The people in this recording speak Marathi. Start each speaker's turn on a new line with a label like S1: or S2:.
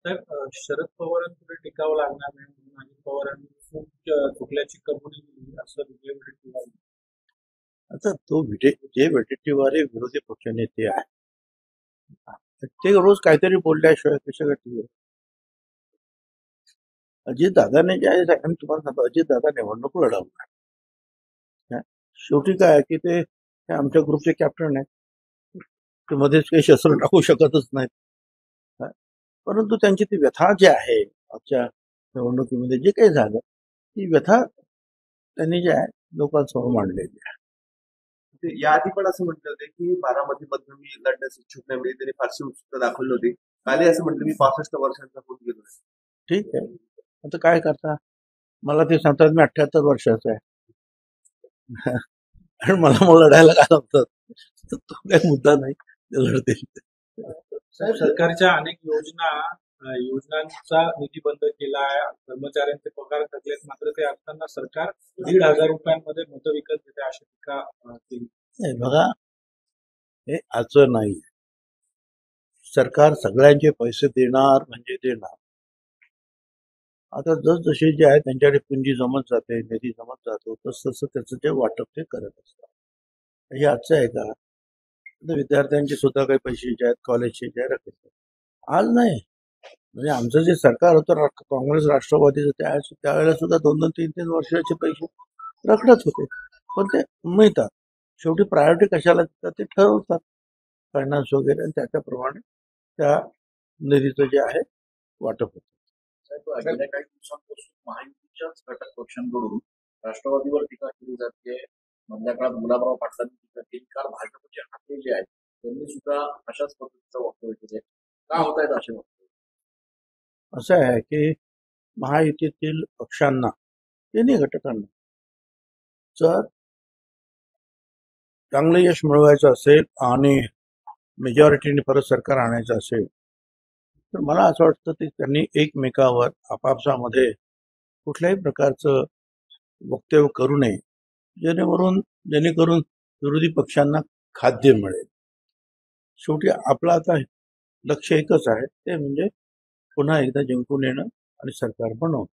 S1: तर शरद पवारांपुढे टिकावं लागणार नाही म्हणून अजित पवारांनी खूप चुकल्याची कबुली दिली असं विजय वडेट्टीवार म्हणाले.
S2: आता तो जे वडेट्टीवार विरोधी पक्षनेते आहे ते रोज काहीतरी बोलल्याशिवाय कशा टीव्हीवर अजित दादाने जे आहे मी तुम्हाला सांगतो अजित दादा निवडणूक लढवणार. शेवटी काय आहे की ते आमच्या ग्रुपचे कॅप्टन आहेत, ते मध्येच काही शस्त्र टाकू शकतच नाहीत. परंतु त्यांची ती व्यथा जी आहे आजच्या निवडणुकीमध्ये जे काही झालं ती व्यथा त्यांनी जे आहे लोकांसमोर मांडलेली आहे.
S3: याआधी पण असं म्हटलं होते की बारामतीमधून मी लढण्यास इच्छुक नाही, म्हणजे त्यांनी फारशी उत्सुकता दाखवली होती. कालही असं म्हटलं मी 65 वर्षांचा होऊन गेलो.
S2: ठीक आहे, आता काय करता, मला ते सांगतात मी 78 वर्षाचा आहे आणि मला लढायला काय सांगतात, तर तो काही मुद्दा नाही, ते लढतील.
S1: साहेब, सरकारच्या अनेक योजनांचा निधी बंद केला आहे, कर्मचाऱ्यांचे पगार थकलेत, मात्र ते असताना सरकार 1,500 रुपयांमध्ये मतं विकत घेते अशी टीका केली.
S2: बघा, हे आजचं नाही, सरकार सगळ्यांचे पैसे देणार म्हणजे देणार. आता जसजसे जे आहे त्यांच्याकडे पुंजी जमत जाते, निधी जमत जातो, तसं त्याचं जे वाटप ते करत असतात. हे आजचं आहे का? विद्यार्थ्यांचे सुद्धा काही पैसे जे आहेत कॉलेजचे जे रखत आज नाही. म्हणजे आमचं जे सरकार होतं काँग्रेस राष्ट्रवादीचं त्यावेळेला सुद्धा 2-2, 3-3 वर्षाचे पैसे रखडत होते, पण ते मिळतात. शेवटी प्रायोरिटी कशाला देतात ते ठरवतात फायनान्स वगैरे, आणि त्याच्याप्रमाणे त्या निधीचं जे आहे वाटप होतं.
S4: गेल्या काही दिवसांपासून महायुतीच्याच घटक पक्षांकडून राष्ट्रवादीवर टीका केली जाते. मधल्या काळात गुलाबराव पाटलांनी टीका केली. काल भाजपचे हाते जे आहेत त्यांनी सुद्धा अशाच पद्धतीचं वक्तव्य केले. का होत आहेत असे वक्तव्य?
S2: असं आहे की महायुतीतील पक्षांना, तिन्ही घटकांना जर चांगलं यश मिळवायचं असेल आणि मेजॉरिटीने परत सरकार आणायचं असेल तर मला असं वाटतं की त्यांनी एकमेकावर आपापसामध्ये कुठल्याही प्रकारचं वक्तव्य करू नये, जेणेकरून विरोधी पक्षांना खाद्य मिळेल. शेवटी आपलं आता लक्ष एकच आहे, ते म्हणजे पुन्हा एकदा जिंकून येणं आणि सरकार बनवणं.